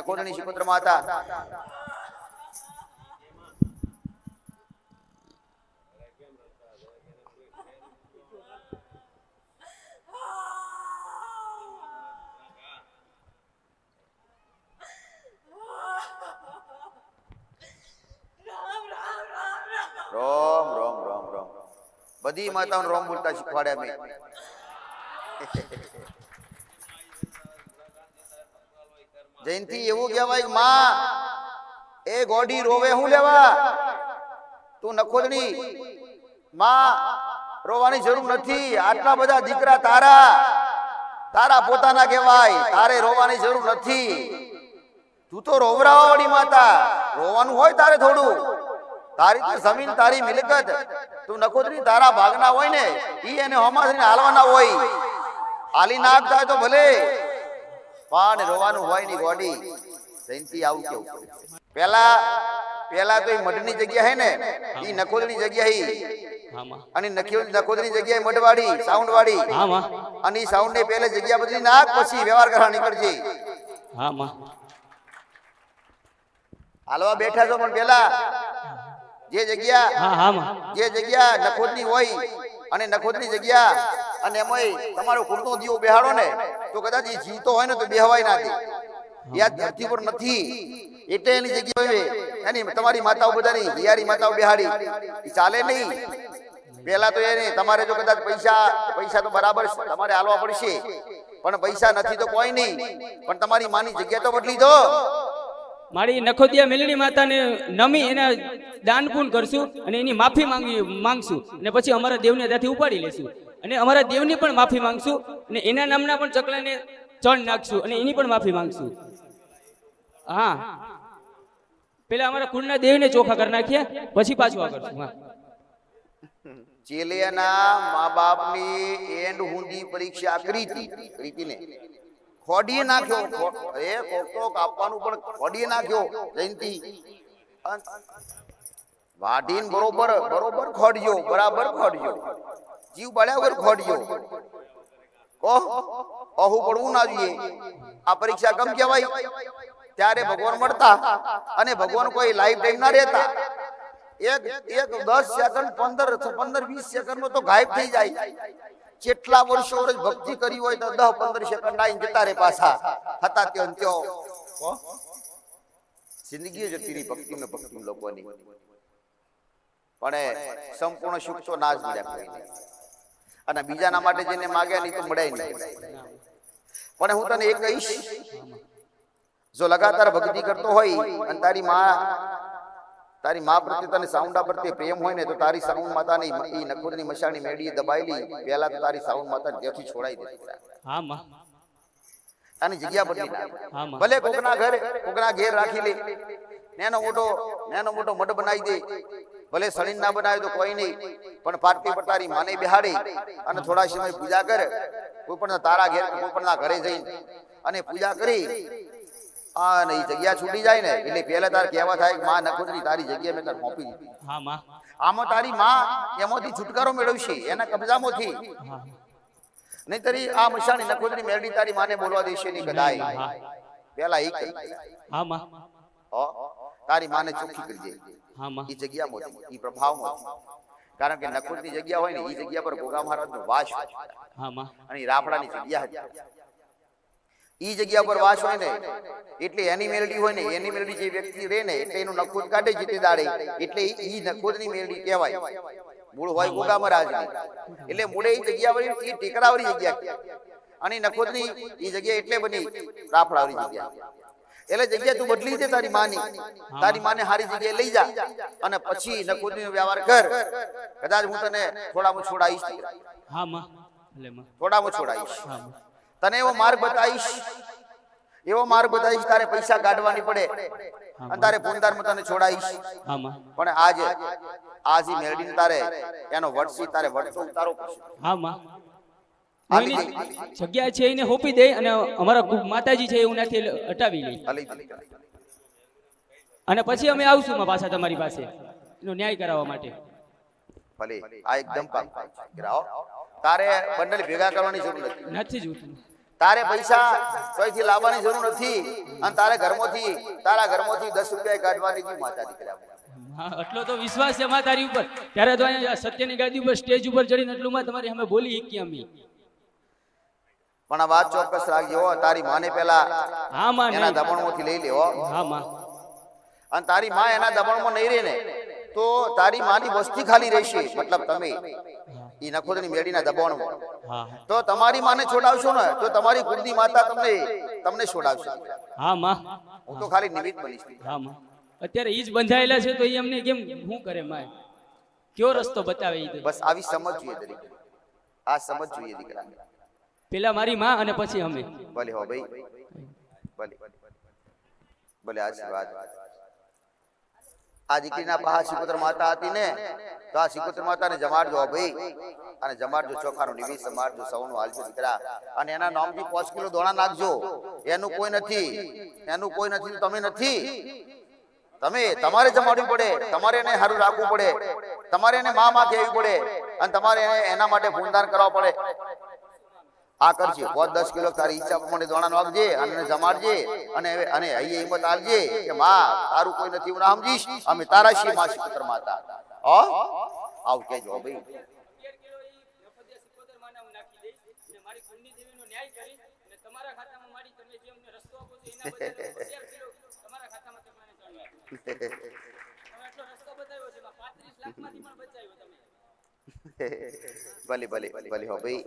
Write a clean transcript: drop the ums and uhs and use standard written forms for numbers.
નકોદરની શિકોત્ર માતા રોમ રોમ રોમ રોમ બધી માતાઓને રોમ બોલતા શીખવાડ્યા મેં. જયંતિ એવું કહેવાય માં એ ગોડી રોવે હું લેવા તું નખોદણી માં રોવાની જરૂર નથી. આટલા બધા દીકરા તારા પોતાના કહેવાય, તારે રોવાની જરૂર નથી. તું તો રોવરાવાળી માતા, રોવાનું હોય તારે થોડું. તારી તો જમીન તારી મિલકત તું નખોદરી તારા ભાગના હોય ને ઈ એને હોમાસરીને હાલવાના હોય. હાલી નાખ થાય તો ભલે પણ રોવાનું હોય ની ગોડી. જયંતિ આવું કેવું પેલા તો એ મઢની જગ્યા હે ને ઈ નખોદની જગ્યા હી અને નખોદની જગ્યાએ મઢવાડી સાઉન્ડ વાળી અને ઈ સાઉન્ડ ને પહેલે જગ્યા બદલી નાખ પછી વ્યવહાર કરવા નીકળજે. હાલવા બેઠા છો પણ પેલા જે જગ્યા નખોદની હોય અને નખોદની જગ્યા અને એમાંય તમારો કુળનો દીવો બેહાડો ને તો કદાચ એ જીવતો હોય ને તો બેહવાય ના દે. યાદ ધરતી પર નથી એટલે એની જગ્યા હોય એની તમારી માતાઓ બધાની હિયારી માતાઓ બેહાડી ચાલે નહીં. પેલા તો એને તમારે જો કદાચ પૈસા તો બરાબર તમારે હાલવા પડશે પણ પૈસા નથી તો કોઈ નહીં પણ તમારી માની જગ્યા તો બદલી દો. મારી નખોદિયા મેલડી માતાને નમી એના દાન પૂન કરશું અને એની માફી માંગશું અને પછી અમારા દેવને ત્યાંથી ઉપાડી લેશું અને અમારા દેવની પણ માફી માંગશું અને એના નામના પણ ચકલાને ચણ નાખશું અને એની પણ માફી માંગશું. હા, પેલા અમારા કુળના દેવને ચોખા કરી નાખીએ પછી પાછું આ કરશું. હા, ચેલિયાના મા બાપની એન્ડ હુંડી પરીક્ષા રીતિને ખોડીએ નાખ્યો. અરે કોકતો કાપવાનું પણ ખોડીએ નાખ્યો. જયંતિ વાઢીને બરોબર ખોડ્યો, બરાબર ખોડ્યો, જીવ બળ્યા વગર ખોડ્યો. અહુ પડવું ના જોઈએ. આ પરીક્ષા કમ કહેવાય? ત્યારે ભગવાન મળતા અને ભગવાન કોઈ લાઈફ ટાઈમ ના રહેતા. એક 10 સેકન્ડ 15-20 સેકન્ડ તો ગાયબ થઈ જાય. કેટલા વર્ષો ભક્તિ કરી હોય તો 10-15 સેકન્ડ આવીને જતા રે પાછા હતા ત્યો. જિંદગી જતી રહી ભક્તિ લોકોની. પણ સંપૂર્ણ સુખ તો ના જ મળ્યા અને બીજાના માટે જેને માગ્યા નહીં તો મળે નહીં. પણ હું તને એક કહીશ, જો લગાતાર ભક્તિ કરતો હોય અને તારી મા પ્રત્યે તને સાઉન્ડા પ્રત્યે પ્રેમ હોય ને તો તારી સાઉન્ડ માતાની ઈ નખોદની મશાની મેડીએ દબાયેલી પહેલા તો તારી સાઉન્ડ માતા ત્યાંથી છોડાઈ દે. હા માં, આની જગ્યા બદલી ભલે કોકના ઘેર રાખી લે, નેનો મોટો મઢ બનાવી દે, ભલે સળીન ના બનાવે તો કોઈ નહીં પણ પાર્ટી પર તારી માને બેહાડી અને થોડા સમય પૂજા કર. કોઈ પણ તારા ઘેર કોઈ પણ ના ઘરે જઈને અને પૂજા કરી અને એ જગ્યા છૂટી જાય ને એટલે પહેલા તાર કહેવા થાય કે માં નખોદરી તારી જગ્યા મેં તાર સોંપી દીધી. આમાં તારી માં એમાંથી છુટકારો મેળવશે એના કબજામાંથી. નહીતરી આ મશાની નખોદરી મેળડી તારી માને બોલવા દેશે નહીં કદાય. પેલા એ કહી તારી માને ચોખ્ખી કરી દે એ જગ્યામાંથી, એ પ્રભાવમાંથી. કારણ કે નખોદની જગ્યા હોય ને એ જગ્યા પર ગોગા મહારાજનો વાસ અને રાફડાની જગ્યા હતી. ઈ જગ્યા પર વાસ હોય ને એટલે એની મેલડી હોય ને એની મેલડી જે વ્યક્તિ રહે ને એટલે એનું નખોદ કાઢે જીતે દાડે એટલે ઈ નખોદની મેલડી કહેવાય. મૂળ હોય ગોગા મહારાજની એટલે મૂળે ઈ જગ્યા વાળી ઈ ટેકરાવાળી જગ્યા અને નખોદની ઈ જગ્યા એટલે બની રાફડાવાળી જગ્યા. એટલે જગ્યા તું બદલી દે તારી માને હારી જગ્યાએ લઈ જા અને પછી નખોદનો વ્યવહાર કર. કદાચ હું તને થોડામાં છોડાઈશ, તને એવો માર્ગ બતાવીશ તારે પૈસા કાઢવાની પડે અને તારે પૂંદારમાં તને છોડાઈશ. પણ આજે મેળડીને તારે એનો વટસી તારે વટસો ઉતારો પડશે. જગ્યા છે એને હોપી દે અને અમારા માતાજી છે એવું નથી હટાવી લે અને પછી અમે આવશું પાછા તમારી પાસે એનો ન્યાય કરાવવા માટે. ભલે આ એકદમ તારે બંડલ ભેગા કરવાની જરૂર નથી. જોતું તારે પૈસા કોઈથી લાવવાની જરૂર નથી અને તારા ઘરમાંથી 10 રૂપિયા કાઢવાની છે માતા દીકરા. હા, એટલો તો વિશ્વાસ છે માં તારી ઉપર. ત્યારે તો અહીંયા સત્યની ગાદી ઉપર સ્ટેજ ઉપર ચડીને એટલું માં તમારી સામે બોલી શકી અમે. પણ આ વાત ચોક્કસ રાખજે હો, તારી માને પેલા હા માં, એના દબાણમાંથી લઈ લે હો. હા માં. અને તારી માં એના દબાણમાં નહીં રહે ને તો તારી માની વસ્તી ખાલી રહેશે, મતલબ તમે ઈ નખોદની મેડીના દબાણમાં. હા તો તમારી માને છોડાવશો ને તો તમારી કુળની માતા તમને છોડાવશે. હા માં, હું તો ખાલી નિમિત્ત બનીશ. હા માં. અત્યારે ઈ જ બંધાયેલા છે તો ઈ અમને કેમ શું કરે માં? કયો રસ્તો બતાવે ઈ? બસ આવી સમજ જોઈએ દરેક, આ સમજ જોઈએ દીકરા. પેલા મારી માં અને પછી અમે. ભલે હો ભાઈ, ભલે ભલે. આશીર્વાદ. આ દીકરીના પાહા સિકોતર માતા હતી ને, તો આ સિકોતર માતાને જમાડજો ભાઈ, અને જમાડજો ચોખાનો નિવેદ જમાડજો, સૌનું હાલજો દીકરા. અને એના નામથી 5 કિલો દોણા નાખજો. એનું કોઈ નથી તો તમે નથી. તમારે જમાડવું પડે, તમારે એને સારું રાખવું પડે, તમારે એને માં કહેવી પડે, અને તમારે એના માટે પૂનદાન કરવા પડે. આ કરજે 5-10 કિલો તારી ઈચ્છા પ્રમાણે દોણા નાખજે અને જમાડજે. અને અહીં હિંમત આલજે કે માં તારું કોઈ નથી હું સમજીશ, અમે તારા છીએ માં સિકોતર માતા. આવું કહેજો ભાઈ. ભલે ભલે ભલે હો ભાઈ.